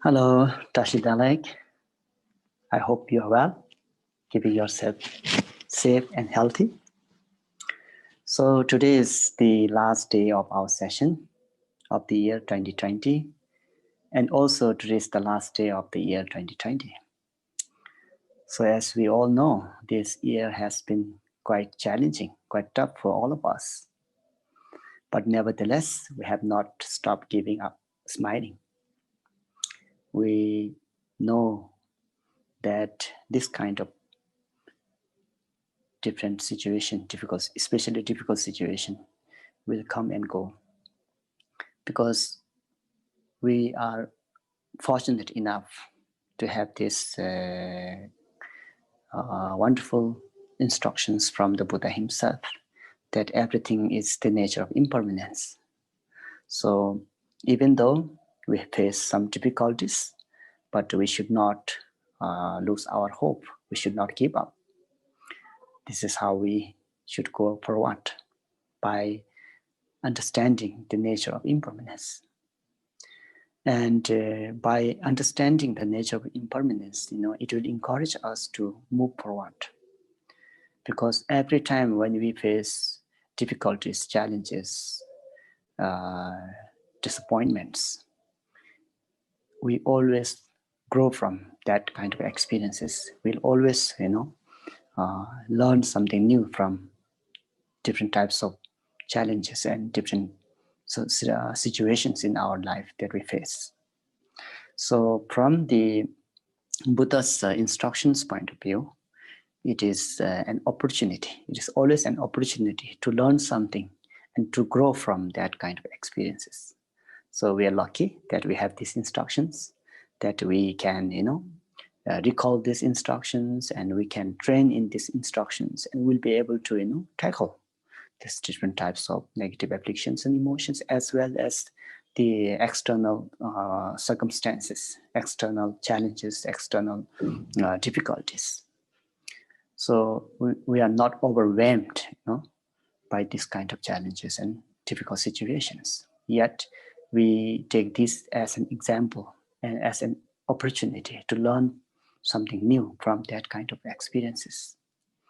Hello, Tashidalek. I hope you are well, keeping yourself safe and healthy. So today is the last day of our session of the year 2020, and also today is the last day of the year 2020. So as we all know, this year has been quite challenging, quite tough for all of us. But nevertheless, we have not stopped giving up, smiling. We know that this kind of different situation, especially difficult situation, will come and go, because we are fortunate enough to have this wonderful instructions from the Buddha himself, that everything is the nature of impermanence. So even though we face some difficulties, but we should not lose our hope. We should not give up. This is how we should go forward, by understanding the nature of impermanence. And by understanding the nature of impermanence, it will encourage us to move forward. Because every time when we face difficulties, challenges, disappointments, we always grow from that kind of experiences. We'll always, learn something new from different types of challenges and different situations in our life that we face. So from the Buddha's instructions point of view, it is an opportunity. It is always an opportunity to learn something and to grow from that kind of experiences. So we are lucky that we have these instructions, that we can, recall these instructions, and we can train in these instructions, and we'll be able to, tackle these different types of negative afflictions and emotions, as well as the external circumstances, external challenges, external difficulties. So we are not overwhelmed, by this kind of challenges and difficult situations. Yet we take this as an example and as an opportunity to learn something new from that kind of experiences.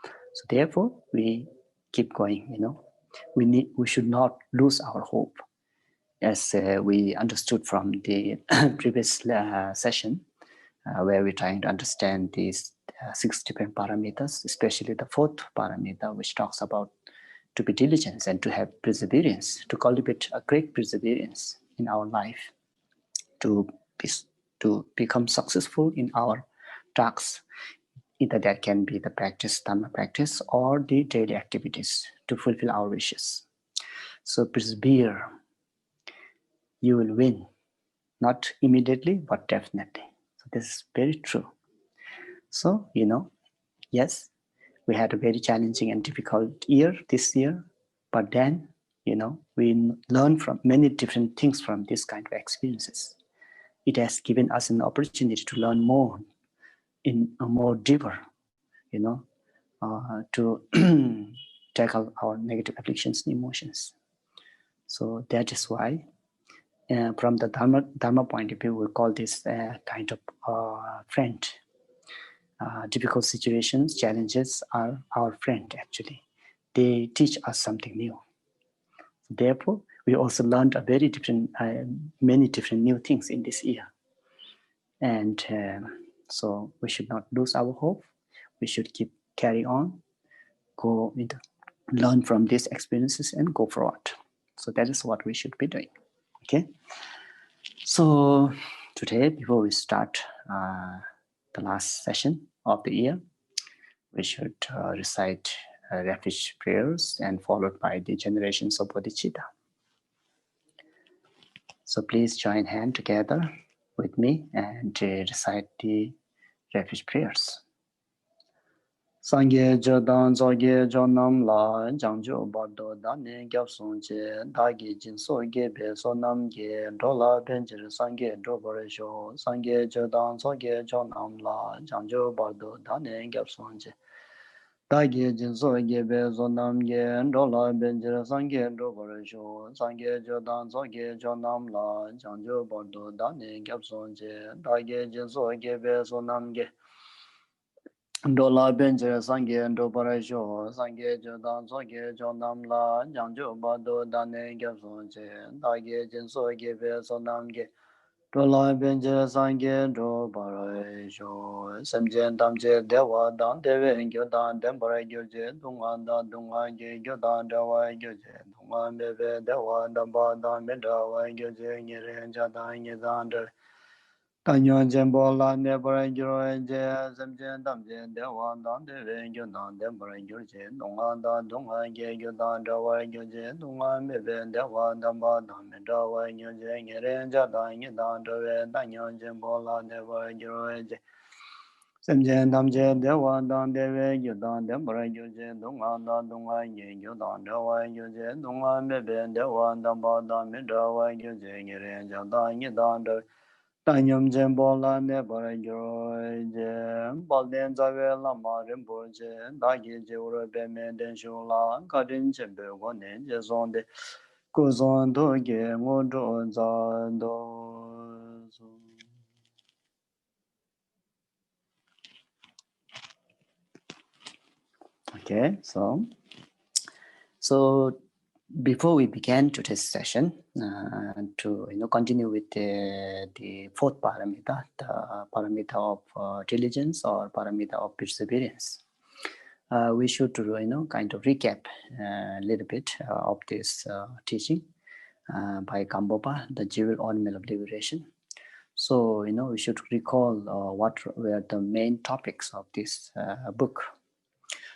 So therefore, we keep going. We should not lose our hope, as we understood from the previous session, where we're trying to understand these 6 different parameters, especially the 4th parameter, which talks about to be diligent and to have perseverance, to cultivate a great perseverance in our life, to become successful in our tasks. Either that can be the practice, dharma practice, or the daily activities to fulfill our wishes. So persevere. You will win, not immediately, but definitely. So this is very true. So, yes, we had a very challenging and difficult year this year, but then, we learn from many different things from this kind of experiences. It has given us an opportunity to learn more, in a more deeper, to tackle our negative afflictions and emotions. So that is why, from the dharma point of view, we call this a kind of friend. Difficult situations, challenges are our friend, actually. They teach us something new. Therefore, we also learned many different new things in this year. And so we should not lose our hope. We should carry on, learn from these experiences and go forward. So that is what we should be doing. Okay. So today, before we start the last session of the year, we should recite refuge prayers, and followed by the generations of bodhicitta. So please join hands together with me and recite the refuge prayers. Sangye Jodan Zoge Jonam La Jangjo Bardo Dane Gyapsonje Dagi Jinso Gebe Sonam Ge Dola Benjir Sange Doboresho Sangye Jodan Zoge Jonam La Jangjo Bardo Dane Gyapsonje Dagi jinso gebe zonam ge ndola benjira sangye ndobarasho sangye jodan soge jonam la janjo bordo dane gyapsonje dagi jinso gebe zonam ge ndola benjira sangye ndobarasho sangye jodan soge jonam la janjo bordo dane gyapsonje dagi jinso gebe zonam ge Dola benje sangye do barai sho semjen tamje dewa dan dewe gyo dan dembara gyo je dunga dan dunga ge gyo dan dewa gyo je dunga bebe dewa damba dan medawa gyo je nyere jadan nye dan de tanyo jembo la nebara gyo je semjen tamje dewa dan dewe gyo dan dembara gyo je dunga dan dunga ge gyo dan dewa gyo je dunga bebe dewa damba dan medawa gyo je nyere jadan nye dan dewe tanyo jembo la nebara gyo je semjen tamje dewa dan dewe gyo dan dembara gyo je dunga dan dunga ge gyo dan dewa gyo je dunga bebe dewa damba dan medawa gyo je nyere jadan nye dan dewe Tanyam Jembola Nebara Gyoje, Balden Zawe Lama Rinpoche, Dagi Jewra Beme Denshula, Kadin Chembe Wane Jezonde, Kuzon Doge, Modo Zando. Okay, so before we began today's session, to continue with the fourth paramita, the paramita of diligence or paramita of perseverance, we should kind of recap a little bit of this teaching by GAMPOPA, the jewel ornament of liberation. So we should recall what were the main topics of this book.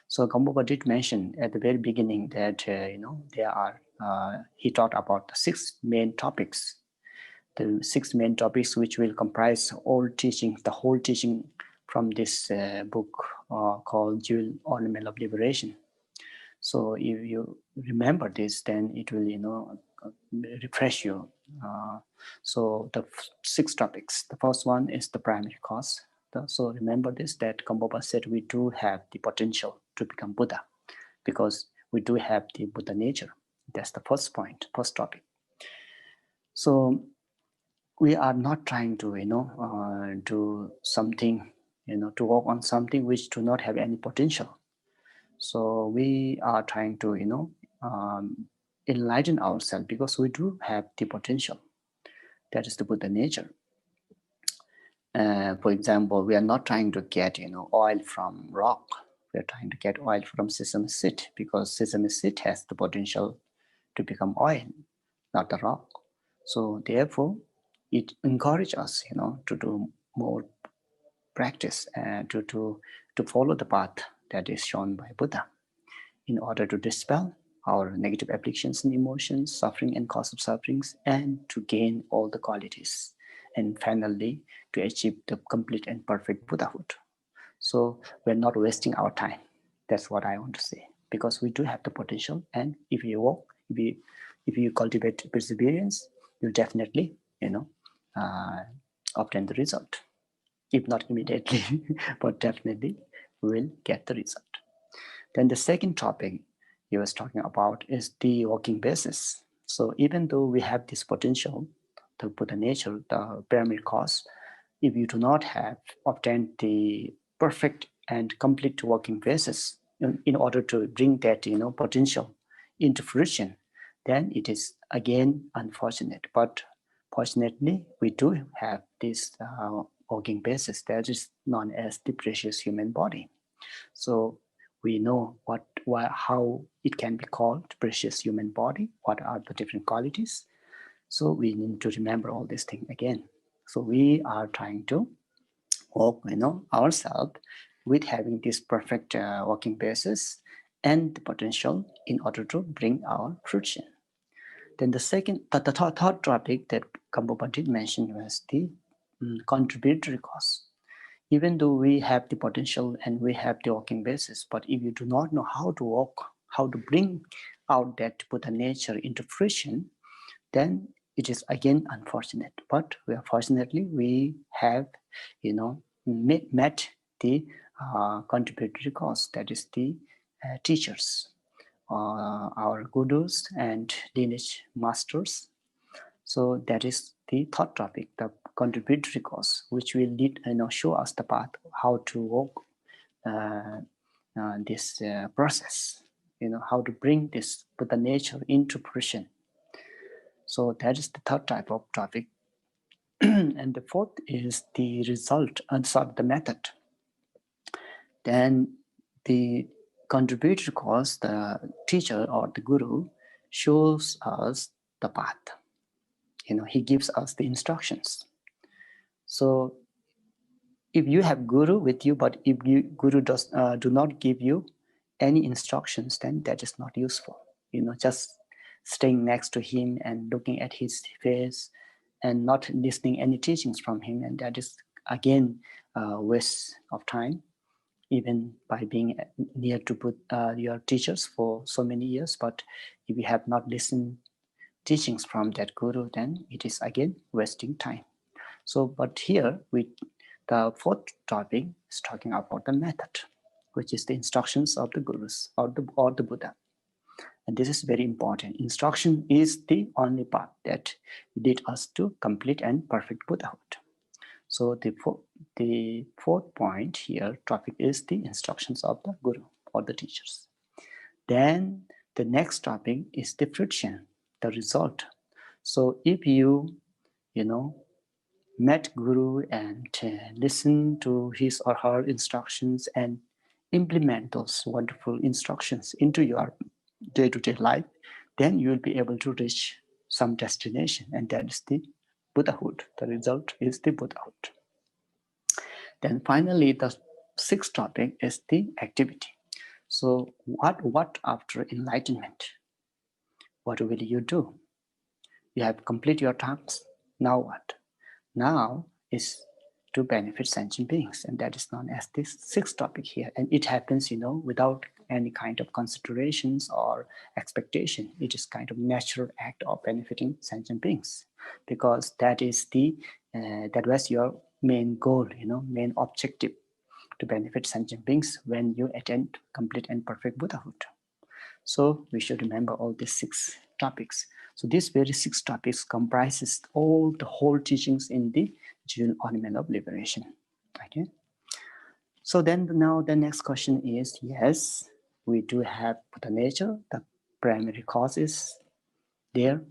So GAMPOPA did mention at the very beginning that there are he taught about the six main topics, which will comprise all teaching, the whole teaching from this book called Jewel Ornament of Liberation. So if you remember this, then it will refresh you. So the six topics. The first one is the primary cause. So remember this, that GAMPOPA said we do have the potential to become Buddha because we do have the Buddha nature. That's the first point, first topic. So we are not trying to do something, to work on something which do not have any potential. So we are trying to enlighten ourselves because we do have the potential. That is the Buddha nature. For example, we are not trying to get oil from rock. We are trying to get oil from sesame seed because sesame seed has the potential to become oil, not the rock. So therefore, it encourages us, to do more practice and to follow the path that is shown by Buddha in order to dispel our negative afflictions and emotions, suffering and cause of sufferings, and to gain all the qualities, and finally to achieve the complete and perfect Buddhahood. So we're not wasting our time. That's what I want to say, because we do have the potential, and if you work, if you cultivate perseverance, you'll definitely obtain the result. If not immediately, but definitely will get the result. Then the second topic he was talking about is the working basis. So even though we have this potential, the Buddha nature, the pyramid cause, if you do not have obtained the perfect and complete working basis in order to bring that potential into fruition, then it is again unfortunate. But fortunately, we do have this working basis that is known as the precious human body. So we know how it can be called precious human body, what are the different qualities. So we need to remember all these things again. So we are trying to work ourselves with having this perfect working basis and the potential in order to bring our fruition. Then the third topic that GAMPOPA did mention was the contributory cause. Even though we have the potential and we have the working basis, but if you do not know how to work, how to bring out that Buddha nature into fruition, then it is again unfortunate. But fortunately we have met the contributory cause, that is the teachers, our gurus and lineage masters. So that is the third topic, the contributory cause, which will lead, show us the path how to walk this process, how to bring this Buddha nature into fruition. So that is the third type of topic. And the fourth is the result, the method. Then the contributory cause, the teacher or the guru shows us the path. He gives us the instructions. So if you have guru with you, but if guru do not give you any instructions, then that is not useful. Just staying next to him and looking at his face and not listening any teachings from him, and that is again a waste of time, even by being near to your teachers for so many years. But if you have not listened teachings from that guru, then it is again wasting time. So, but here the fourth topic is talking about the method, which is the instructions of the gurus or the Buddha. And this is very important. Instruction is the only path that lead us to complete and perfect Buddhahood. So the fourth point here, topic, is the instructions of the guru or the teachers. Then the next topic is the fruition, the result. So if you met guru and listen to his or her instructions and implement those wonderful instructions into your day-to-day life, then you will be able to reach some destination, and that is the Buddhahood. The result is the Buddhahood. Then finally, the sixth topic is the activity. So what after enlightenment? What will you do? You have completed your tasks. Now what? Now is to benefit sentient beings, and that is known as the sixth topic here. And it happens, without any kind of considerations or expectation. It is kind of natural act of benefiting sentient beings, because that is that was your main goal, main objective, to benefit sentient beings when you attain complete and perfect Buddhahood. So we should remember all these six topics. So these very six topics comprises the whole teachings in the Jewel Ornament of Liberation. Okay. So then now the next question is, yes, we do have Buddha nature, the primary cause is there.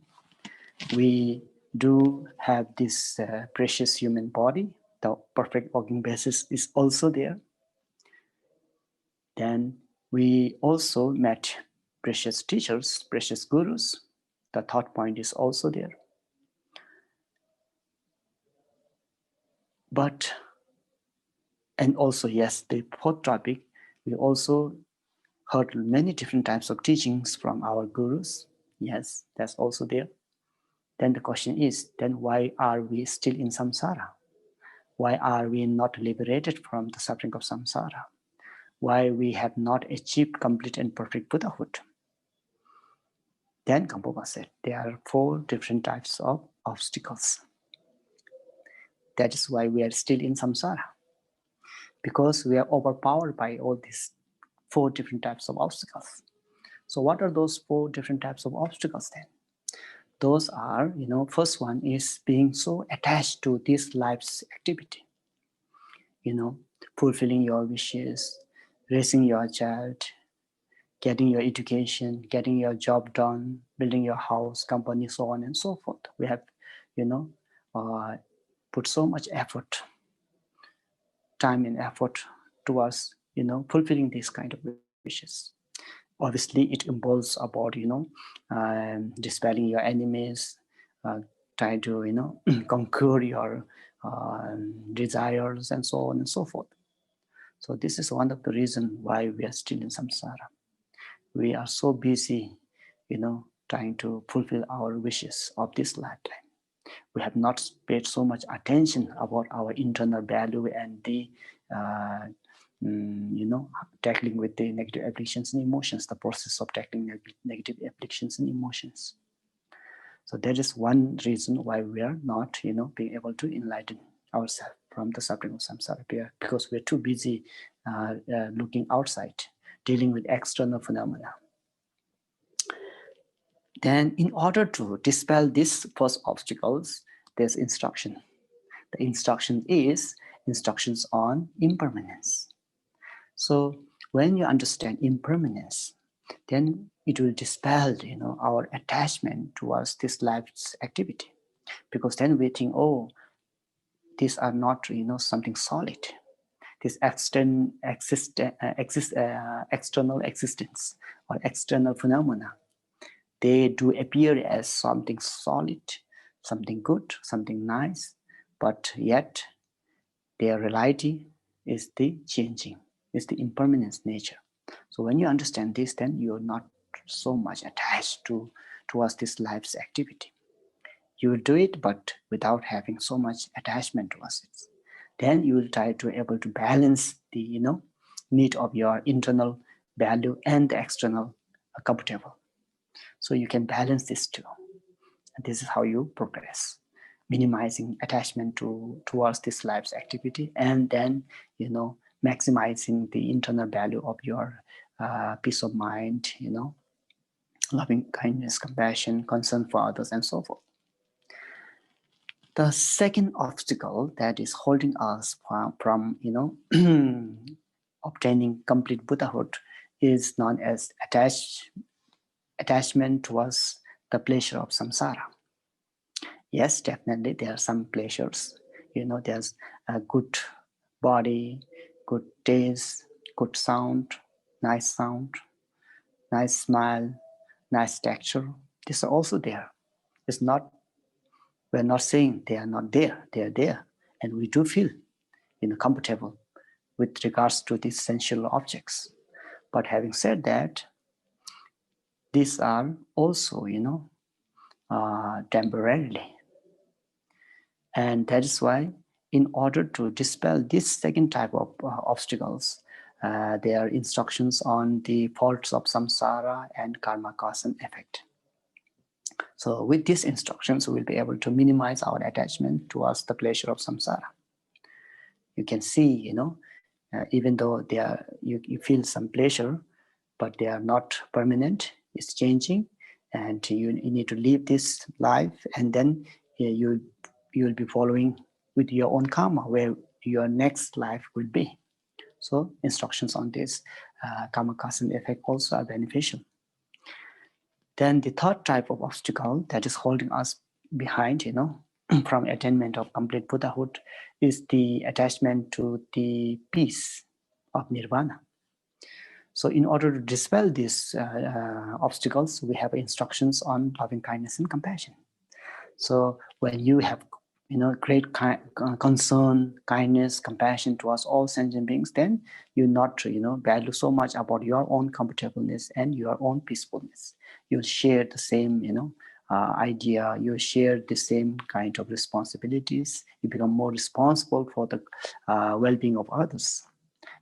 We do have this precious human body, the perfect working basis is also there. Then we also met precious teachers, precious gurus. The third point is also there. And also, yes, the fourth topic, we also heard many different types of teachings from our gurus. Yes, that's also there. Then the question is, then why are we still in samsara? Why are we not liberated from the suffering of samsara? Why we have not achieved complete and perfect Buddhahood? Then GAMPOPA said there are 4 different types of obstacles. That is why we are still in samsara, because we are overpowered by all these 4 different types of obstacles. So what are those 4 different types of obstacles then? Those are, first one is being so attached to this life's activity, fulfilling your wishes, raising your child, getting your education, getting your job done, building your house, company, so on and so forth. We have, put so much effort, time and effort towards, fulfilling these kind of wishes. Obviously, it involves about, dispelling your enemies, trying to, conquer your desires and so on and so forth. So this is one of the reasons why we are still in samsara. We are so busy, trying to fulfill our wishes of this lifetime. We have not paid so much attention about our internal value and the, tackling with the negative afflictions and emotions, the process of tackling negative afflictions and emotions. So that is one reason why we are not, being able to enlighten ourselves from the suffering of samsara because we're too busy looking outside, dealing with external phenomena. Then in order to dispel these first obstacles, there's instruction. The instruction is instructions on impermanence. So when you understand impermanence, then it will dispel, our attachment towards this life's activity. Because then we think, oh, these are not, something solid. This external existence or external phenomena, they do appear as something solid, something good, something nice, but yet their reality is the changing, is the impermanence nature. So when you understand this, then you're not so much attached towards this life's activity. You will do it, but without having so much attachment towards it. Then you will try to able to balance the need of your internal value and the external comfortable. So you can balance this two. And this is how you progress, minimizing attachment towards this life's activity, and then maximizing the internal value of your peace of mind, loving kindness, compassion, concern for others, and so forth. The second obstacle that is holding us from obtaining complete Buddhahood is known as attachment towards the pleasure of samsara. Yes, definitely there are some pleasures. There's a good body, good taste, good sound, nice smile, nice texture. These are also there. It's not. We're not saying they are not there. They are there, and we do feel, comfortable with regards to these sensual objects. But having said that, these are also, temporarily, and that is why, in order to dispel this second type of obstacles, there are instructions on the faults of samsara and karma cause and effect. So with these instructions, we'll be able to minimize our attachment towards the pleasure of samsara. You can see, even though they are, you feel some pleasure, but they are not permanent. It's changing, and you need to live this life, and then you will be following with your own karma where your next life will be. So instructions on this karma cause and effect also are beneficial. Then the third type of obstacle that is holding us behind, from attainment of complete Buddhahood is the attachment to the peace of nirvana. So in order to dispel these obstacles, we have instructions on loving kindness and compassion. So when you have great concern, kindness, compassion towards all sentient beings, then you not value so much about your own comfortableness and your own peacefulness. You share the same idea, you share the same kind of responsibilities. You become more responsible for the well-being of others,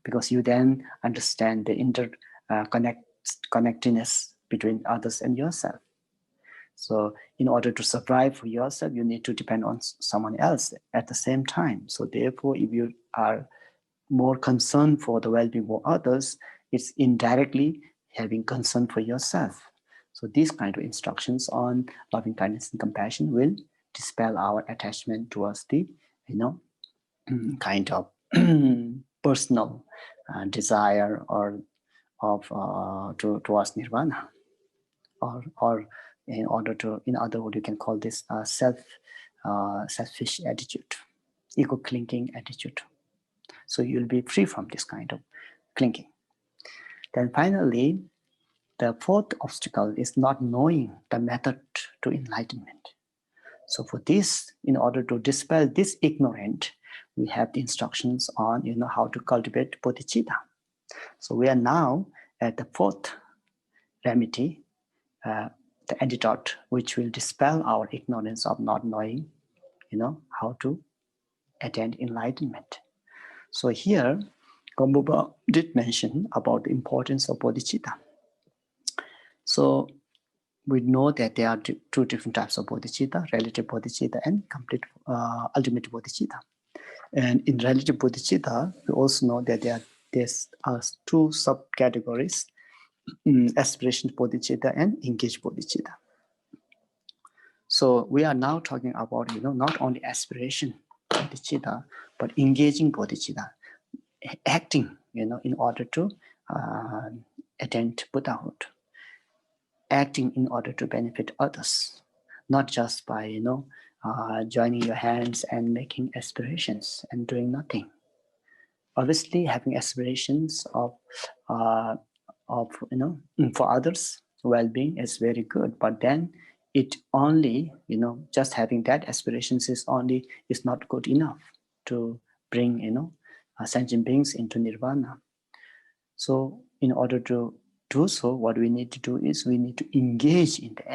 because you then understand the connectedness between others and yourself. So in order to survive for yourself, you need to depend on someone else at the same time. So therefore, if you are more concerned for the well-being of others, it's indirectly having concern for yourself. So these kind of instructions on loving kindness and compassion will dispel our attachment towards the, kind of personal desire or towards nirvana, or in other words, you can call this selfish attitude, ego-clinging attitude. So you'll be free from this kind of clinging. Then finally, the fourth obstacle is not knowing the method to enlightenment. So for this, in order to dispel this ignorance, we have the instructions on how to cultivate bodhicitta. So we are now at the fourth remedy, the antidote, which will dispel our ignorance of not knowing, how to attain enlightenment. So here, GAMPOPA did mention about the importance of bodhicitta. So we know that there are two different types of bodhicitta: relative bodhicitta and complete ultimate bodhicitta. And in relative bodhicitta, we also know that there are two subcategories, aspiration bodhicitta and engaged bodhicitta. So we are now talking about, not only aspiration bodhicitta, but engaging bodhicitta, acting, in order to attain Buddhahood, acting in order to benefit others, not just by, joining your hands and making aspirations and doing nothing. Obviously, having aspirations of for others' well-being is very good, but then it only, just having that aspirations is not good enough to bring, sentient beings into nirvana. So in order to do so, what we need to do is we need to engage in the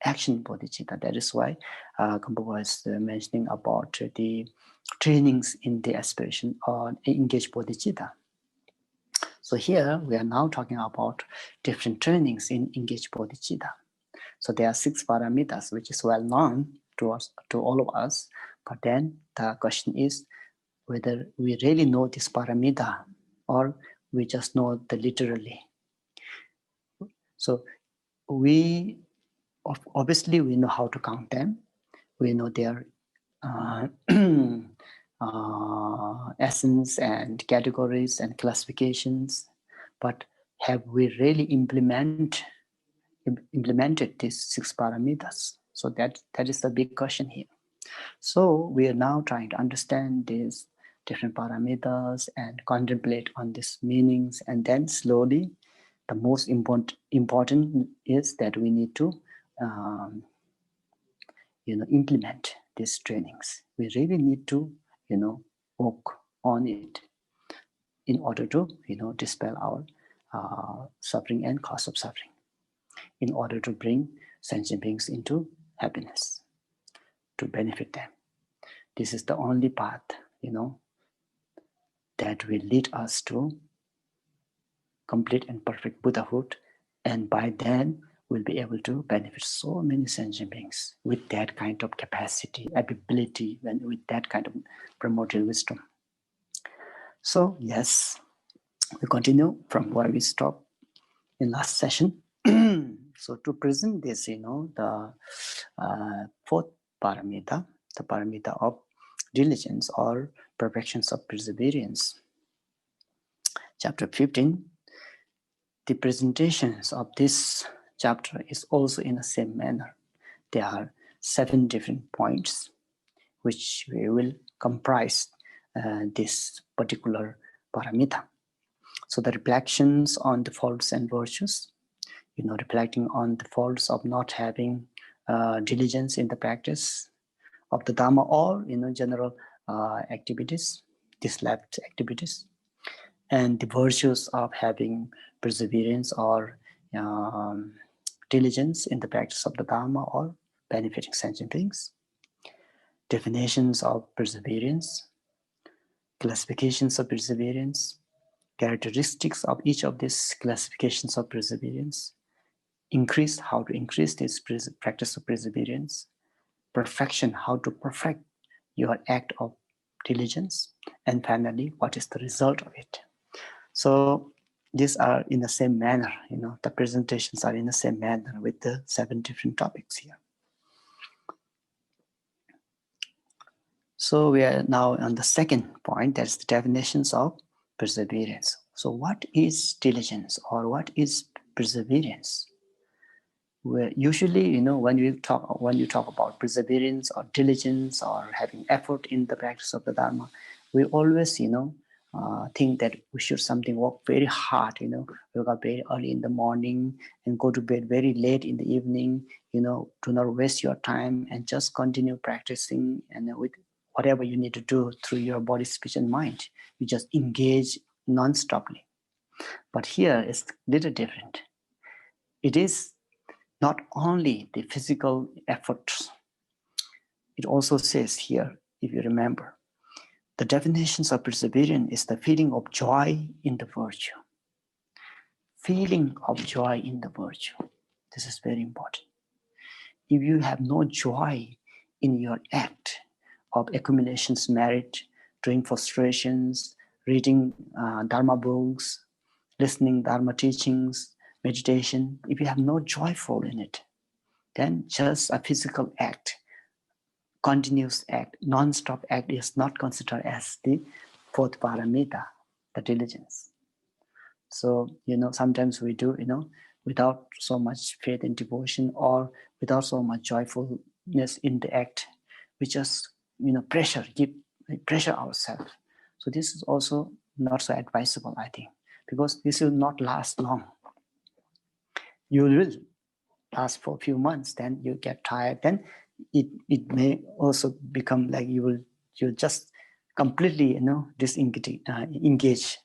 action bodhicitta. That is why GAMPOPA is mentioning about the trainings in the aspiration or engaged bodhicitta. So here we are now talking about different trainings in engaged bodhicitta. So there are 6 paramitas, which is well known to all of us. But then the question is whether we really know this paramita or we just know the literally. So we obviously we know how to count them. We know their essence and categories and classifications, but have we really implemented these 6 paramitas? So that is the big question here. So we are now trying to understand these different paramitas and contemplate on these meanings, and then slowly the most important is that we need to implement these trainings. We really need to work on it in order to dispel our suffering and cause of suffering, in order to bring sentient beings into happiness, to benefit them. This is the only path that will lead us to complete and perfect Buddhahood, and by then we'll be able to benefit so many sentient beings with that kind of capacity, ability, and with that kind of primordial wisdom. So yes, we continue from where we stopped in last session. So to present this, the 4th paramita, the paramita of diligence or perfections of perseverance. Chapter 15, the presentations of this chapter is also in the same manner. There are 7 different points which we will comprise this particular paramita. So the reflections on the faults and virtues, reflecting on the faults of not having diligence in the practice of the Dharma or general activities, dislike activities, and the virtues of having perseverance or diligence in the practice of the Dharma or benefiting sentient beings. Definitions of perseverance, classifications of perseverance, characteristics of each of these classifications of perseverance, how to increase this practice of perseverance, perfection, how to perfect your act of diligence, and finally, what is the result of it. So these are in the same manner, the presentations are in the same manner with the 7 different topics here. So we are now on the 2nd point, that's the definitions of perseverance. So what is diligence or what is perseverance? Well, usually, when you talk about perseverance or diligence or having effort in the practice of the Dharma, we always, think that we should work very hard, wake up very early in the morning and go to bed very late in the evening, do not waste your time and just continue practicing and with whatever you need to do through your body, speech, and mind. You just engage non-stoply. But here it's a little different. It is not only the physical efforts. It also says here, if you remember, the definitions of perseverance is the feeling of joy in the virtue. Feeling of joy in the virtue. This is very important. If you have no joy in your act of accumulations, merit, doing frustrations, reading Dharma books, listening Dharma teachings, meditation, if you have no joyful in it, then just a physical act, continuous act, non-stop act is not considered as the fourth paramita, the diligence. So, sometimes we do, without so much faith and devotion, or without so much joyfulness in the act, we just, pressure ourselves. So this is also not so advisable, I think, because this will not last long. You will last for a few months, then you get tired, then it may also become like you'll just completely, engage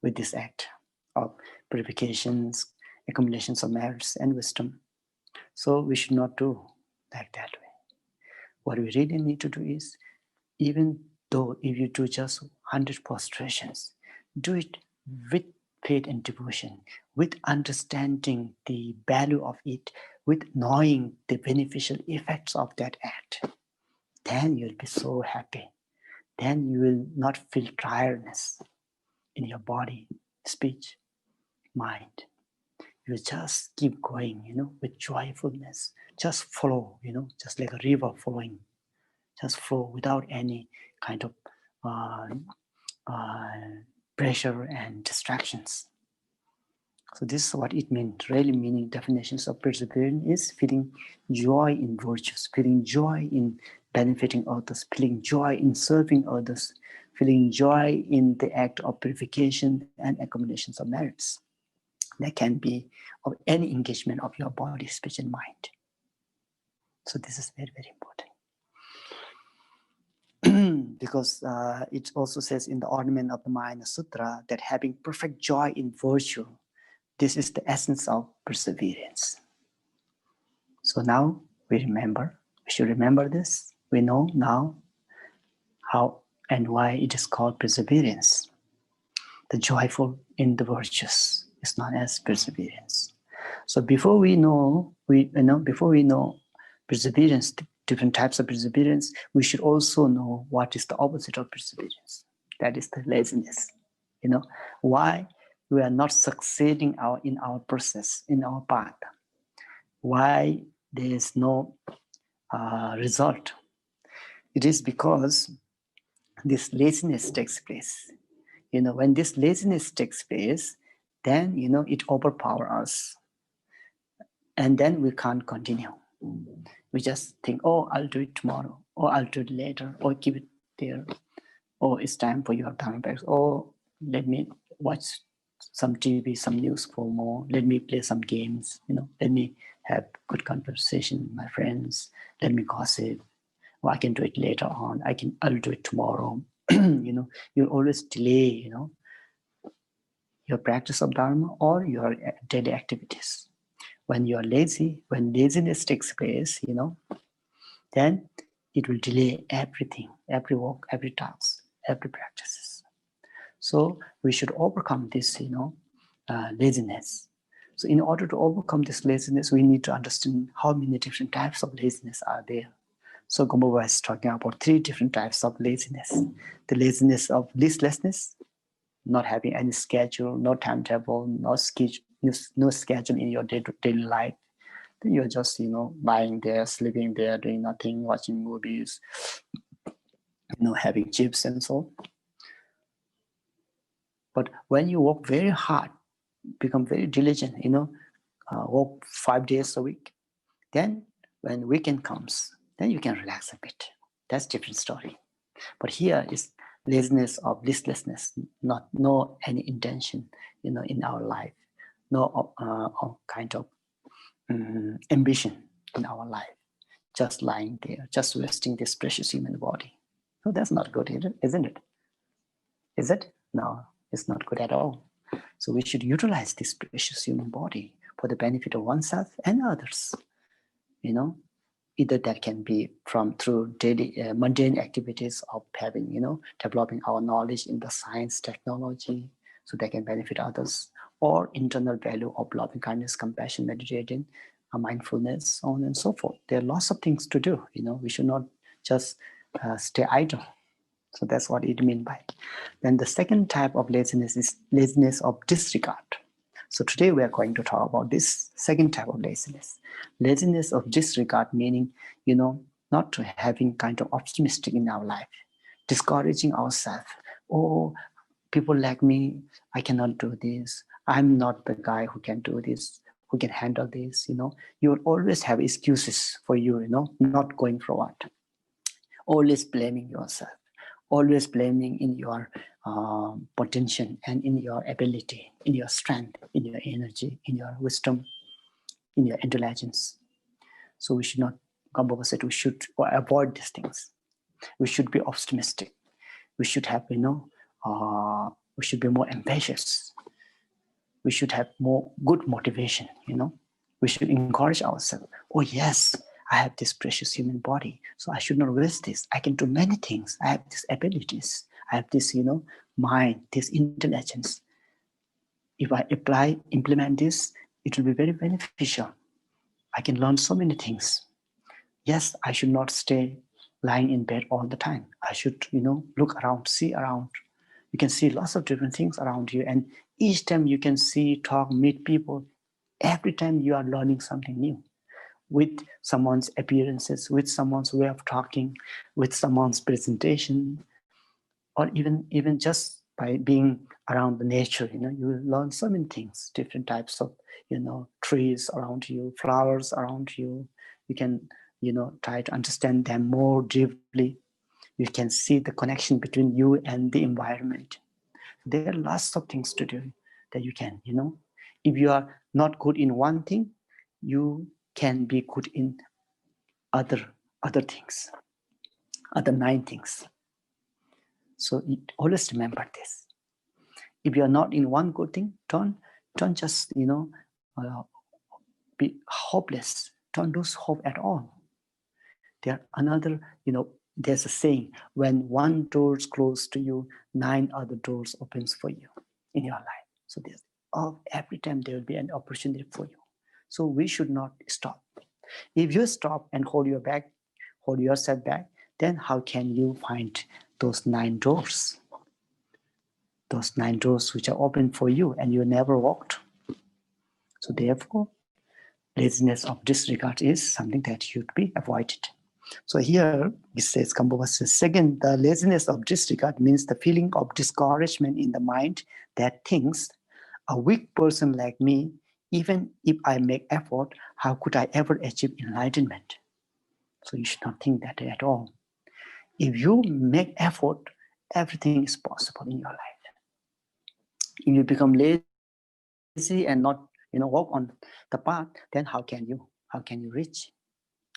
with this act of purifications, accumulations of merits and wisdom. So we should not do like that way. What we really need to do is, even though if you do just 100 prostrations, do it with faith and devotion, with understanding the value of it, with knowing the beneficial effects of that act. Then you'll be so happy. Then you will not feel tiredness in your body, speech, mind. You just keep going, with joyfulness. Just flow, just like a river flowing. Just flow without any kind of pressure and distractions. So this is what it means. Really meaning definitions of perseverance is feeling joy in virtues, feeling joy in benefiting others, feeling joy in serving others, feeling joy in the act of purification and accumulations of merits. That can be of any engagement of your body, speech, and mind. So this is very, very important. Because it also says in the Ornament of the Mind Sutra that having perfect joy in virtue, this is the essence of perseverance. So now we should remember this. We know now how and why it is called perseverance. The joyful in the virtues is known as perseverance. So before we know perseverance, different types of perseverance, we should also know what is the opposite of perseverance. That is the laziness. Why we are not succeeding in our process, in our path. Why there is no result. It is because this laziness takes place. When this laziness takes place, then, it overpowers us. And then we can't continue. We just think, oh, I'll do it tomorrow, or I'll do it later, or keep it there. Oh, it's time for your Dharma practice. Oh, let me watch some TV, some news for more. Let me play some games, let me have good conversation with my friends. Let me gossip. Or I can do it later on. I'll do it tomorrow. You always delay, your practice of Dharma or your daily activities. When you are lazy, when laziness takes place, then it will delay everything, every work, every task, every practices. So we should overcome this, laziness. So in order to overcome this laziness, we need to understand how many different types of laziness are there. So GAMPOPA is talking about 3 different types of laziness. The laziness of listlessness, not having any schedule, no timetable, no schedule in your daily life. Then you're just, lying there, sleeping there, doing nothing, watching movies, having chips and so. But when you work very hard, become very diligent, work 5 days a week, then when weekend comes, then you can relax a bit. That's a different story. But here is laziness of listlessness, no any intention, in our life, no kind of ambition in our life, just lying there, just wasting this precious human body. So that's not good, isn't it? Is it? No, it's not good at all. So we should utilize this precious human body for the benefit of oneself and others. Either that can be through daily mundane activities of having, developing our knowledge in the science, technology, so they can benefit others, or internal value of loving kindness, compassion, meditating, mindfulness, so on and so forth. There are lots of things to do. We should not just stay idle. So that's what it means by. Then the second type of laziness is laziness of disregard. So today we are going to talk about this second type of laziness. Laziness of disregard, meaning, not to having kind of optimistic in our life, discouraging ourselves. Oh, people like me, I cannot do this. I'm not the guy who can do this, who can handle this. You will always have excuses for you, not going forward. Always blaming yourself, always blaming in your potential and in your ability, in your strength, in your energy, in your wisdom, in your intelligence. So we should not, GAMPOPA said, we should avoid these things. We should be optimistic. We should have, we should be more ambitious. We should have more good motivation, We should encourage ourselves. Oh yes, I have this precious human body, so I should not waste this. I can do many things. I have these abilities. I have this, mind, this intelligence. If I implement this, it will be very beneficial. I can learn so many things. Yes, I should not stay lying in bed all the time. I should, look around, see around. You can see lots of different things around you. And each time you can see, talk, meet people, every time you are learning something new. With someone's appearances, with someone's way of talking, with someone's presentation, or even just by being around the nature, you will learn so many things, different types of, trees around you, flowers around you. You can, try to understand them more deeply. You can see the connection between you and the environment. There are lots of things to do that you can, If you are not good in one thing, you can be good in other things, other 9 things. So always remember this. If you are not in one good thing, don't just, be hopeless. Don't lose hope at all. There another, there's a saying, when one door is closed to you, 9 other doors opens for you in your life. So there's every time there will be an opportunity for you. So we should not stop. If you stop and hold yourself back, then how can you find those 9 doors? Those 9 doors which are open for you and you never walked. So therefore, laziness of disregard is something that should be avoided. So here it says, GAMPOPA says, second, the laziness of disregard means the feeling of discouragement in the mind that thinks, a weak person like me, even if I make effort, how could I ever achieve enlightenment? So you should not think that at all. If you make effort, everything is possible in your life. If you become lazy and not, walk on the path, then how can you reach?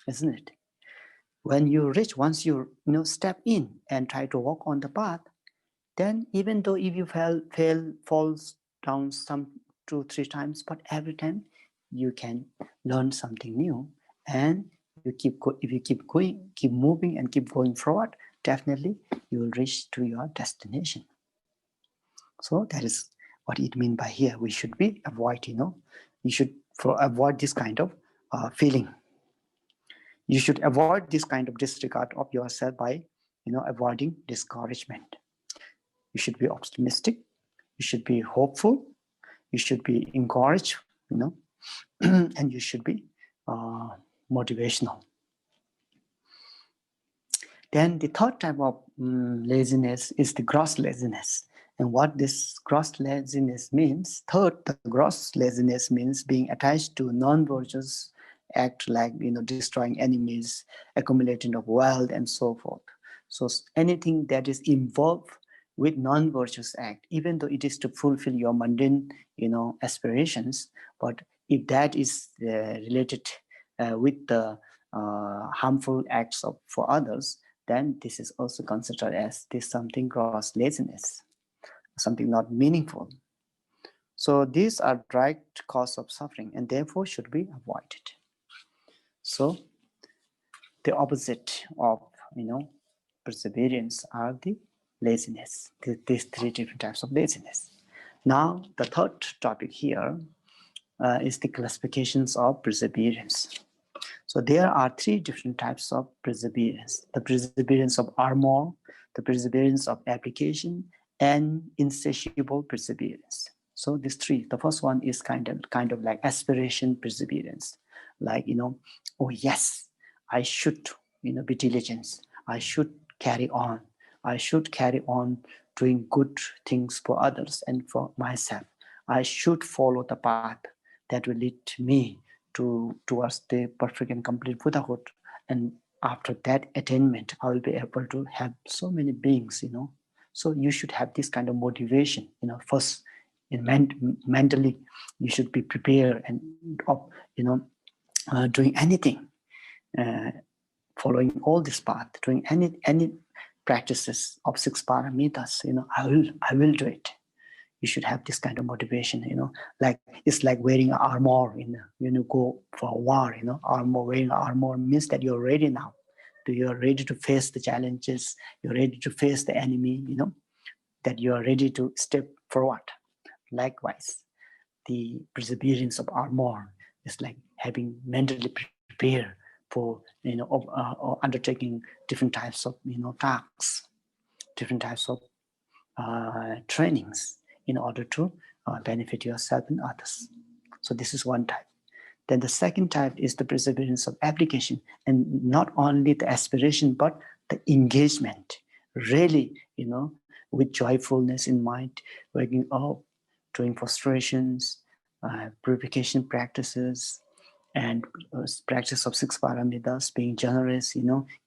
Isn't it? When you reach, once you step in and try to walk on the path, then even though if you falls down some 2-3 times, but every time you can learn something new, and if you keep going, keep moving, and keep going forward, definitely you will reach to your destination. So that is what it means by here. We should avoid, you should avoid this kind of feeling. You should avoid this kind of disregard of yourself by, avoiding discouragement. You should be optimistic. You should be hopeful. You should be encouraged, and you should be motivational. Then the third type of laziness is the gross laziness. And what this gross laziness means, the gross laziness means being attached to non-virtuous act like, destroying enemies, accumulating of wealth, and so forth. So anything that is involved with non-virtuous act, even though it is to fulfill your mundane, aspirations, but if that is related with the harmful acts for others, then this is also considered as something gross laziness, something not meaningful. So these are direct cause of suffering and therefore should be avoided. So the opposite of, perseverance are the laziness, these 3 different types of laziness. Now, the third topic here is the classifications of perseverance. So there are 3 different types of perseverance. The perseverance of armor, the perseverance of application, and insatiable perseverance. So these three, the first one is kind of like aspiration perseverance, like, oh yes, I should, be diligent. I should carry on. I should carry on doing good things for others and for myself. I should follow the path that will lead me towards the perfect and complete Buddhahood. And after that attainment, I will be able to help so many beings, So you should have this kind of motivation, first mentally, you should be prepared and, doing anything, following all this path, doing any practices of 6 paramitas, I will do it. You should have this kind of motivation, like it's like wearing armor when you go for a war, wearing armor means that you're ready now. You're ready to face the challenges, you're ready to face the enemy, that you are ready to step forward. Likewise, the perseverance of armor is like having mentally prepared for, undertaking different types of, tasks, different types of trainings in order to benefit yourself and others. So this is one type. Then the second type is the perseverance of application, and not only the aspiration, but the engagement. Really, with joyfulness in mind, waking up, doing prostrations, purification practices, and practice of 6 paramitas, being generous,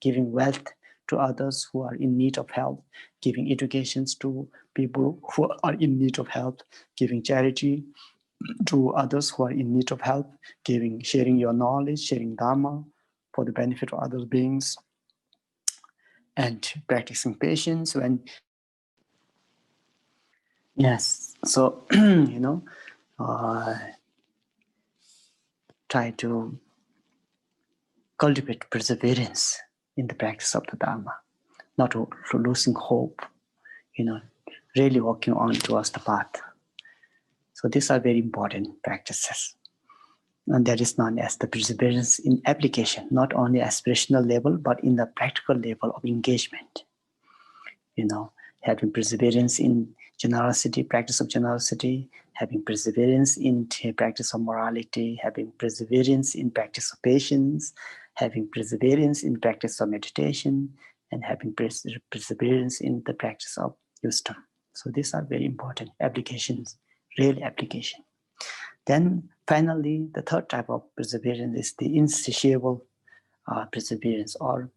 giving wealth to others who are in need of help, giving educations to people who are in need of help, giving charity to others who are in need of help, sharing your knowledge, sharing Dharma for the benefit of other beings, and practicing patience when, yes, so, try to cultivate perseverance in the practice of the Dharma, not to losing hope, really walking on towards the path. So these are very important practices. And that is known as the perseverance in application, not only aspirational level, but in the practical level of engagement. Having perseverance in generosity, practice of generosity, having perseverance in practice of morality, having perseverance in practice of patience, having perseverance in practice of meditation, and having perseverance in the practice of wisdom. So these are very important applications, real application. Then finally, the third type of perseverance is the insatiable perseverance, or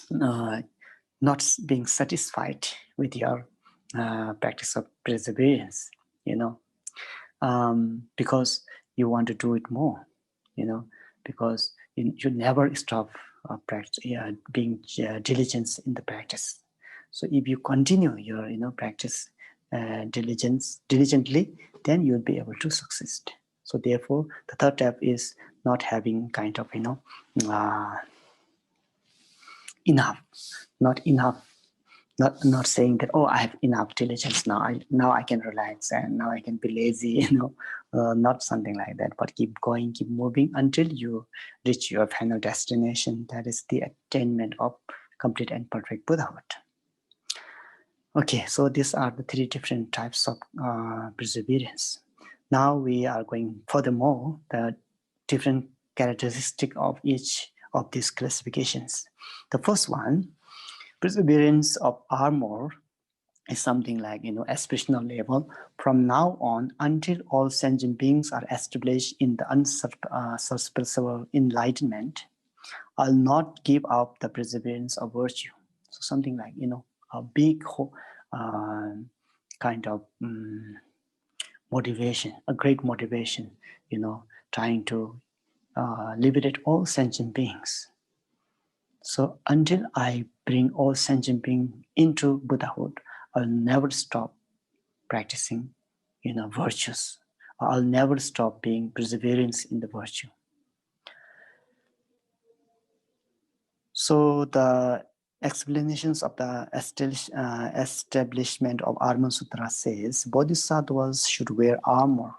not being satisfied with your practice of perseverance, because you want to do it more, because you never stop being diligent in the practice. So if you continue your practice diligently, then you'll be able to succeed. So therefore, the third type is not having kind of not saying that, oh, I have enough diligence now I can relax and now I can be lazy, not something like that, but keep going, keep moving until you reach your final destination, that is the attainment of complete and perfect Buddhahood. Okay, so these are the 3 different types of perseverance. Now we are going furthermore, the different characteristics of each of these classifications. The first one, perseverance of armor, is something like, aspirational level. From now on, until all sentient beings are established in the unsurpassable enlightenment, I'll not give up the perseverance of virtue. So something like, a big kind of motivation, a great motivation, trying to liberate all sentient beings. So until I bring all sentient beings into Buddhahood, I'll never stop practicing, virtues. I'll never stop being perseverance in the virtue. So the explanations of the establishment of Arma Sutra says, Bodhisattvas should wear armor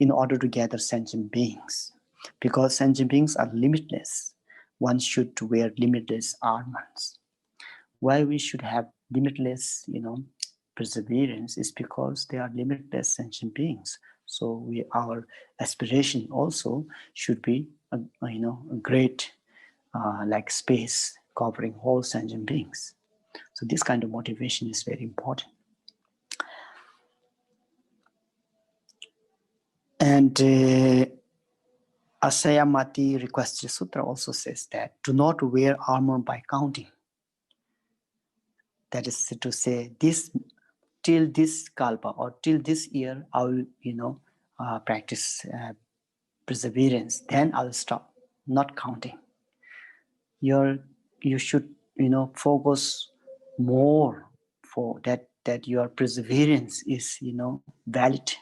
in order to gather sentient beings. Because sentient beings are limitless, one should wear limitless armors. Why we should have limitless, perseverance is because they are limitless sentient beings. So our aspiration also should be a great like space covering all sentient beings. So this kind of motivation is very important. And Asayamati Requested Sutra also says that do not wear armor by counting. That is to say, till this kalpa or till this year, I will, practice perseverance. Then I'll stop, not counting. You should, focus more for that your perseverance is, valid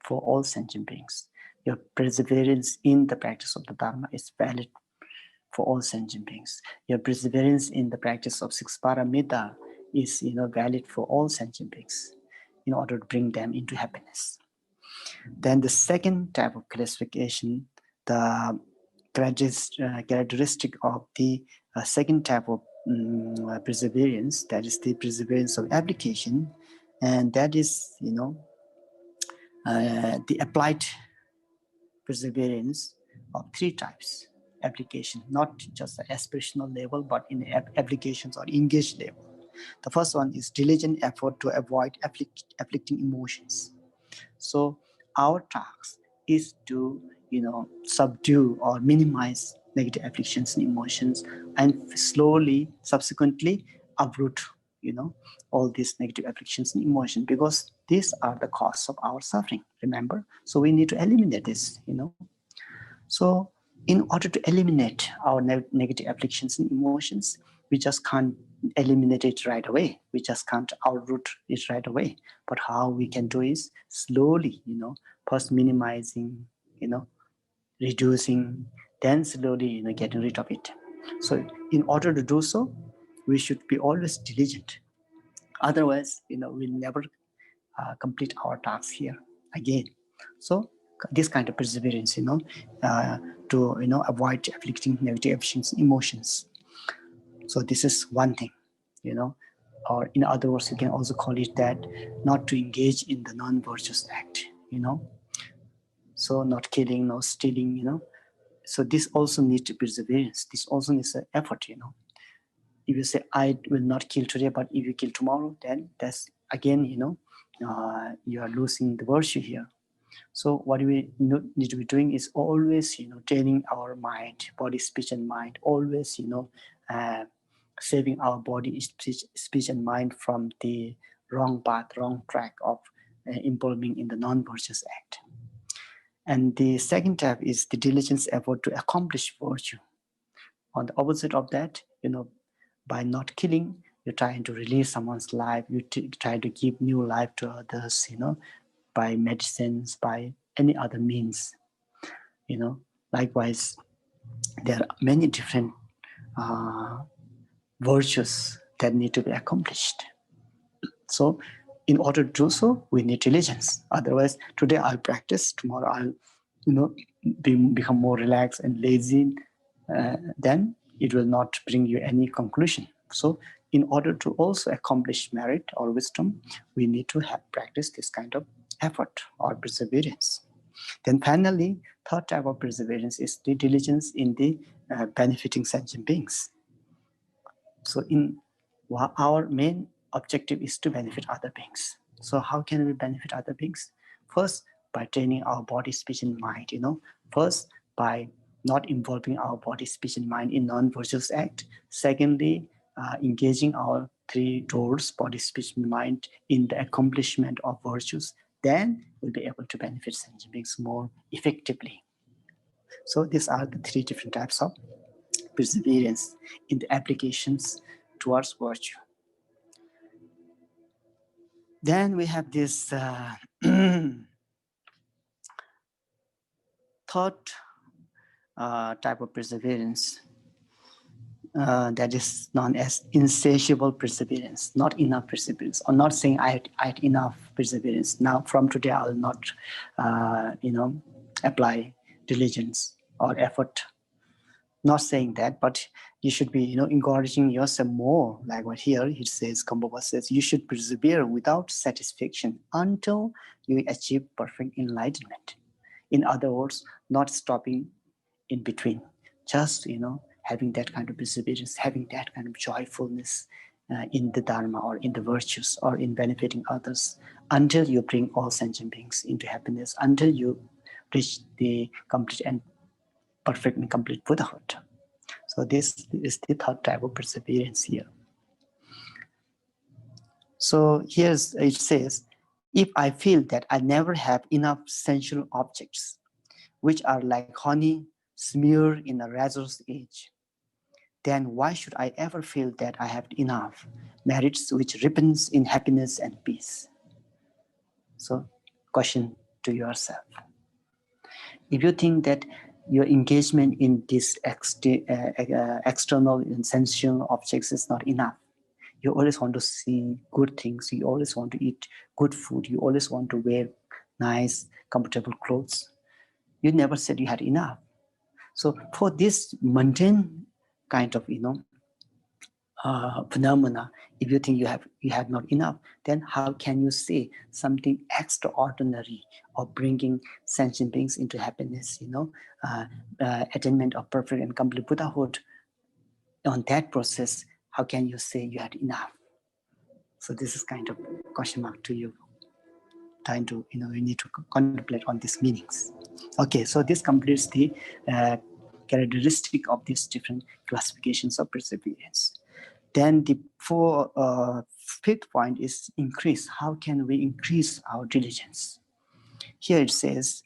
for all sentient beings. Your perseverance in the practice of the Dharma is valid for all sentient beings. Your perseverance in the practice of six paramita is, valid for all sentient beings in order to bring them into happiness. Then the second type of classification, the characteristic of the second type of perseverance, that is the perseverance of application, and that is, the applied perseverance of three types. Application, not just the aspirational level, but in applications or engaged level. The first one is diligent effort to avoid afflicting emotions. So our task is to, subdue or minimize negative afflictions and emotions, and slowly, subsequently uproot, all these negative afflictions and emotions, because these are the cause of our suffering. Remember, so we need to eliminate this. So in order to eliminate our negative afflictions and emotions, we just can't eliminate it right away. We just can't outroot it right away. But how we can do is slowly, first minimizing, reducing, then slowly, getting rid of it. So in order to do so, we should be always diligent. Otherwise, we'll never complete our tasks here again. So this kind of perseverance, to avoid afflicting negative emotions. So this is one thing, or in other words, you can also call it that not to engage in the non-virtuous act, so not killing, no stealing, so this also needs perseverance. This also needs an effort, If you say, I will not kill today, but if you kill tomorrow, then that's again, you are losing the virtue here. So what we need to be doing is always, training our mind, body, speech, and mind, always, saving our body, speech, and mind from the wrong path, wrong track of involving in the non-virtuous act. And the second type is the diligence effort to accomplish virtue. On the opposite of that, by not killing, you're trying to release someone's life, you try to give new life to others, by medicines, by any other means, Likewise, there are many different virtues that need to be accomplished. So in order to do so, we need diligence. Otherwise, today I'll practice, tomorrow I'll become more relaxed and lazy, then it will not bring you any conclusion. So in order to also accomplish merit or wisdom, we need to practice this kind of effort or perseverance. Then finally, third type of perseverance is the diligence in the benefiting sentient beings. So our main objective is to benefit other beings. So how can we benefit other beings? First, by training our body, speech, and mind, First, by not involving our body, speech, and mind in non-virtuous act. Secondly, engaging our three doors, body, speech, and mind, in the accomplishment of virtues. Then we'll be able to benefit sentient beings more effectively. So these are the three different types of perseverance in the applications towards virtue. Then we have this third type of perseverance that is known as insatiable perseverance, not enough perseverance, or not saying I had enough perseverance. Now from today I will not, apply diligence or effort. not saying that, but you should be, encouraging yourself more. Like what here it says, GAMPOPA says, you should persevere without satisfaction until you achieve perfect enlightenment. In other words, not stopping in between, just, having that kind of perseverance, having that kind of joyfulness in the Dharma or in the virtues or in benefiting others until you bring all sentient beings into happiness, until you reach the complete and perfect and complete Buddhahood. So this is the third type of perseverance here. So here's, it says, if I feel that I never have enough sensual objects, which are like honey smeared in a razor's edge, then why should I ever feel that I have enough merits which ripens in happiness and peace? So, question to yourself. If you think that your engagement in this external and sensual objects is not enough, you always want to see good things, you always want to eat good food, you always want to wear nice, comfortable clothes, you never said you had enough. So for this mundane kind of, phenomena, if you think you have not enough, then how can you say something extraordinary or bringing sentient beings into happiness, attainment of perfect and complete Buddhahood? On that process, how can you say you had enough? So this is kind of question mark to you. Trying to, you need to contemplate on these meanings. Okay, so this completes the characteristic of these different classifications of perseverance. Then the fifth point is increase. How can we increase our diligence? Here it says,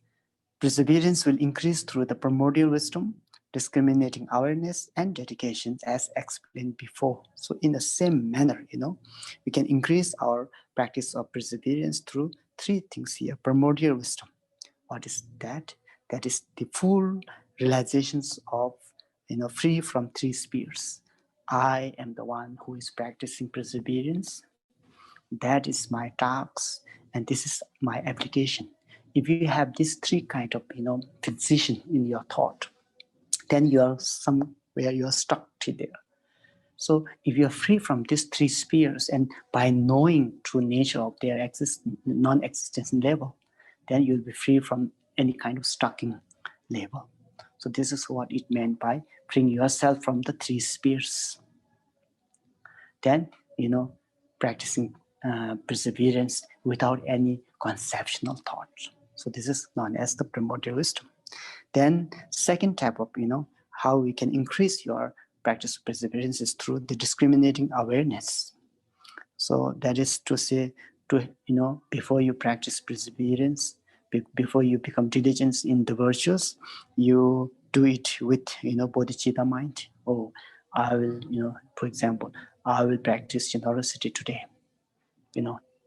perseverance will increase through the primordial wisdom, discriminating awareness, and dedication, as explained before. So in the same manner, we can increase our practice of perseverance through three things here. Primordial wisdom. What is that? That is the full realizations of, free from three spheres. I am the one who is practicing perseverance. That is my task, and this is my application. If you have these three kind of, position in your thought, then you are somewhere you are stuck there. So if you are free from these three spheres, and by knowing true nature of their non-existence level, then you'll be free from any kind of stucking level. So this is what it meant by freeing yourself from the three spheres. Then, practicing perseverance without any conceptual thought. So this is known as the primordial wisdom. Then second type of, how we can increase your practice of perseverance is through the discriminating awareness. So that is to say, before you practice perseverance, before you become diligent in the virtues, you do it with, bodhicitta mind. Oh, I will, for example, I will practice generosity today,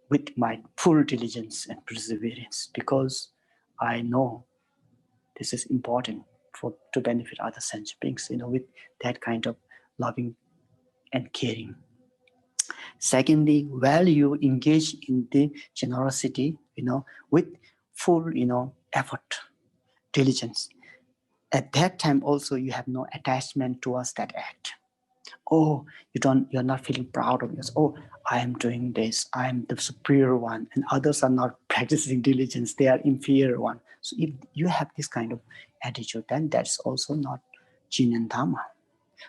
with my full diligence and perseverance, because I know this is important to benefit other sentient beings, with that kind of loving and caring. Secondly, while you engage in the generosity, with full, effort, diligence, at that time also you have no attachment towards that act. Oh, you're not feeling proud of yourself. Oh, I am doing this, I am the superior one, and others are not practicing diligence, they are inferior one. So if you have this kind of attitude, then that's also not Jin and Dharma.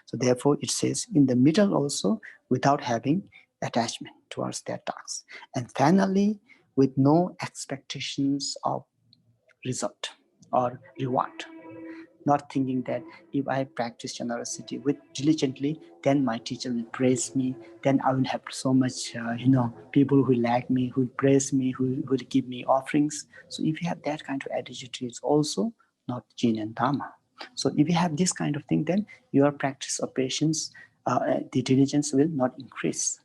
So therefore it says in the middle also, without having attachment towards their tasks. And finally, with no expectations of result or reward. Not thinking that if I practice generosity diligently, then my teacher will praise me, then I will have so much, people who like me, who praise me, who will give me offerings. So if you have that kind of attitude, it's also not Jin and Dharma. So if you have this kind of thing, then your practice of patience, the diligence will not increase.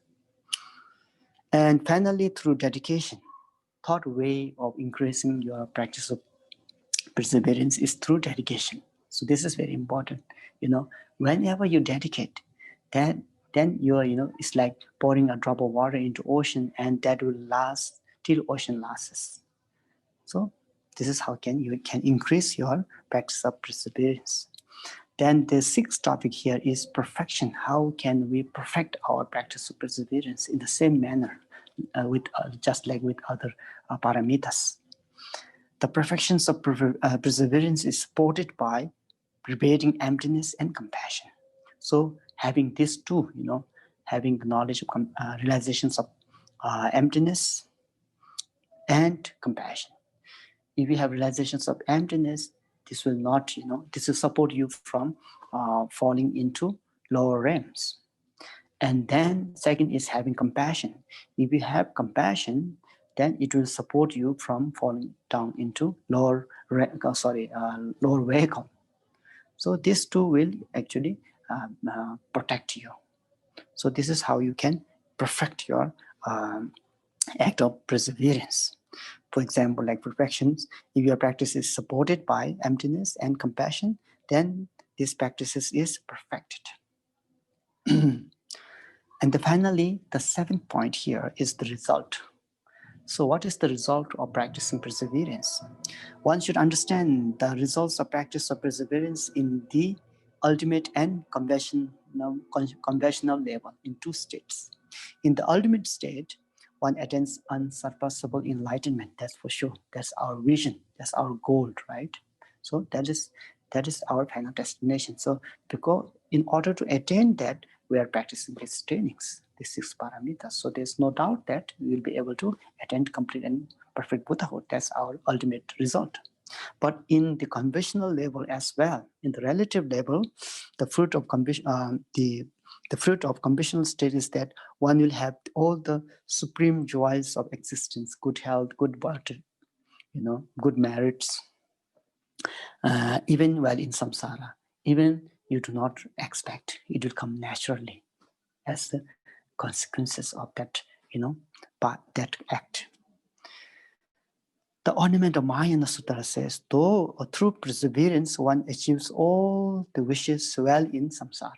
And finally, through dedication, third way of increasing your practice of perseverance is through dedication. So this is very important. Whenever you dedicate, then you're, it's like pouring a drop of water into ocean, and that will last till ocean lasts. So this is how you can increase your practice of perseverance. Then the sixth topic here is perfection. How can we perfect our practice of perseverance in the same manner, just like with other paramitas? The perfections of perseverance is supported by preparing emptiness and compassion. So having these two, having the knowledge of realizations of emptiness and compassion. If you have realizations of emptiness, this will not, this will support you from falling into lower realms. And then second is having compassion. If you have compassion, then it will support you from falling down into lower vehicle. So these two will actually protect you. So this is how you can perfect your act of perseverance. For example, like perfections, if your practice is supported by emptiness and compassion, then this practice is perfected. And finally, the seventh point here is the result. So what is the result of practicing perseverance? One should understand the results of practice of perseverance in the ultimate and conventional level in two states. In the ultimate state, one attains unsurpassable enlightenment, that's for sure. That's our vision, that's our goal, right? So that is our final destination. So because in order to attain that, we are practicing these trainings, these 6 paramitas. So there's no doubt that we will be able to attain complete and perfect Buddhahood. That's our ultimate result. But in the conventional level as well, in the relative level, the fruit of the fruit of conventional state is that one will have all the supreme joys of existence, good health, good birth, good merits, even while in samsara. Even you do not expect, it will come naturally as the consequences of that, that act. The ornament of Mahayana Sutra says, though through perseverance one achieves all the wishes well in samsara.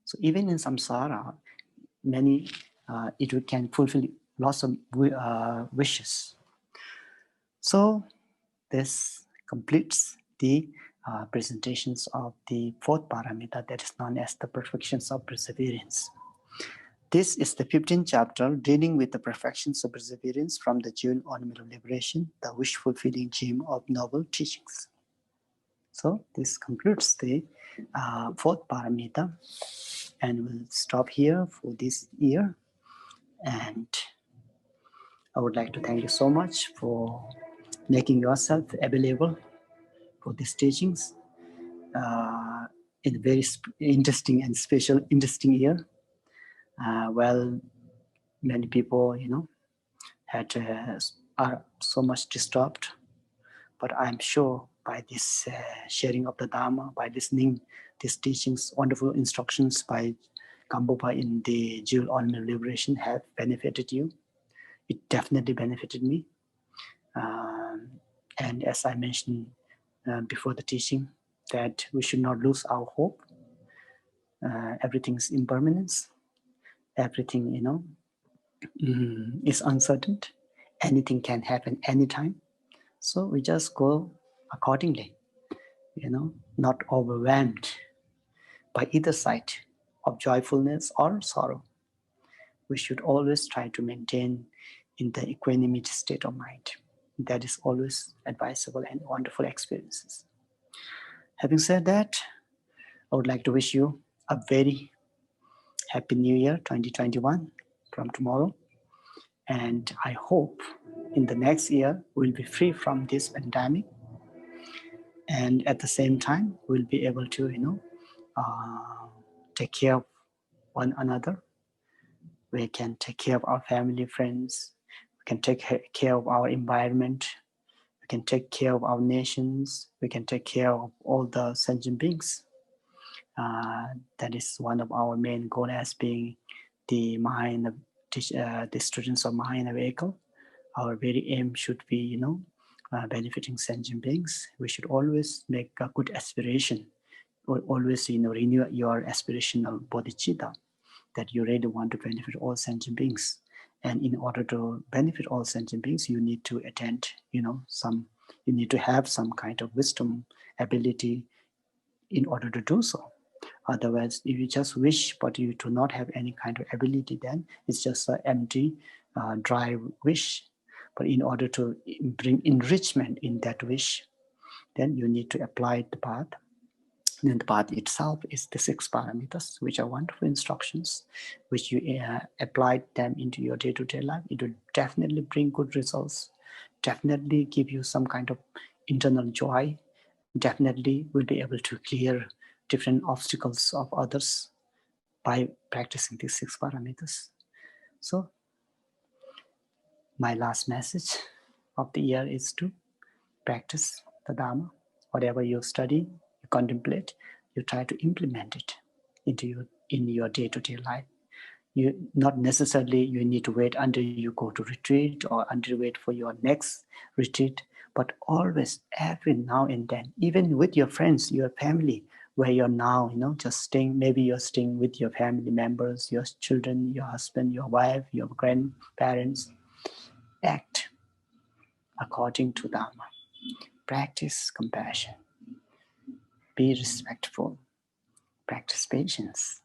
So even in samsara, many it can fulfill lots of wishes. So this completes the presentations of the 4th paramita, that is known as the perfections of perseverance. This is the 15th chapter dealing with the perfections of perseverance from the Jewel Ornament of Liberation, the wish-fulfilling gem of noble teachings. So this concludes the 4th paramita, and we'll stop here for this year. And I would like to thank you so much for making yourself available for these teachings in a very interesting and special, interesting year. Well, many people, are so much disturbed, but I'm sure by this sharing of the Dharma, by listening these teachings, wonderful instructions by GAMPOPA in the Jewel Ornament of Liberation have benefited you. It definitely benefited me. And as I mentioned before the teaching, that we should not lose our hope. Everything's impermanence. Everything, is uncertain. Anything can happen anytime. So we just go accordingly, not overwhelmed by either side of joyfulness or sorrow. We should always try to maintain in the equanimity state of mind. That is always advisable and wonderful experiences. Having said that, I would like to wish you a very happy New Year 2021 from tomorrow. And I hope in the next year we'll be free from this pandemic. And at the same time, we'll be able to, take care of one another. We can take care of our family, friends. We can take care of our environment. We can take care of our nations. We can take care of all the sentient beings. That is one of our main goals as being the Mahayana, the students of Mahayana vehicle. Our very aim should be, benefiting sentient beings. We should always make a good aspiration, or always, renew your aspirational bodhicitta, that you really want to benefit all sentient beings. And in order to benefit all sentient beings, you need to attend, you need to have some kind of wisdom, ability, in order to do so. Otherwise, if you just wish but you do not have any kind of ability, then it's just an empty, dry wish. But in order to bring enrichment in that wish, then you need to apply the path. And the path itself is the 6 parameters, which are wonderful instructions, which you apply them into your day-to-day life. It will definitely bring good results, definitely give you some kind of internal joy, definitely will be able to clear different obstacles of others by practicing these 6 parameters. So my last message of the year is to practice the Dharma. Whatever you study, you contemplate, you try to implement it in your day-to-day life. You not necessarily you need to wait until you go to retreat or until wait for your next retreat, but always, every now and then, even with your friends, your family, where you're now, just staying, maybe you're staying with your family members, your children, your husband, your wife, your grandparents. Act according to Dharma. Practice compassion. Be respectful. Practice patience.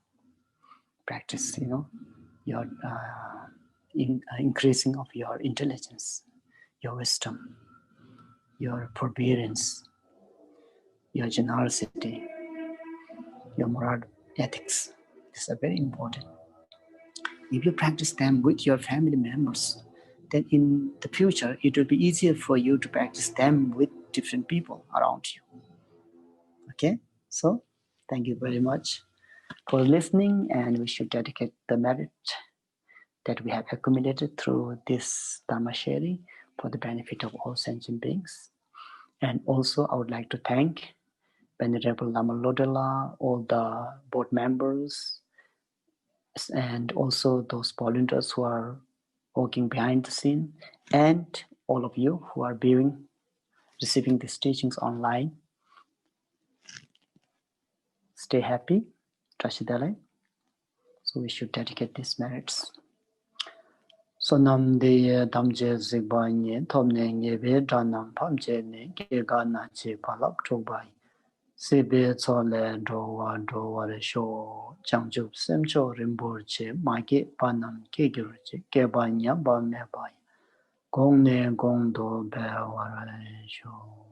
Practice, your increasing of your intelligence, your wisdom, your forbearance, your generosity, your moral ethics. These are very important. If you practice them with your family members, then in the future, it will be easier for you to practice them with different people around you. Okay? So, thank you very much for listening, and we should dedicate the merit that we have accumulated through this Dharma sharing for the benefit of all sentient beings. And also, I would like to thank Venerable Lama Lodela, all the board members, and also those volunteers who are working behind the scene, and all of you who are receiving these teachings online. Stay happy, Trashidale. So we should dedicate these merits. So nam de damje zigba nye thomne nyebe dranam pamje ne kega na che palap chokbai. Sebe tsole dowa re sho changjup semcho rimbor che maike panam kegir che keba nya ba me bai. Gong ne gong do be wara sho.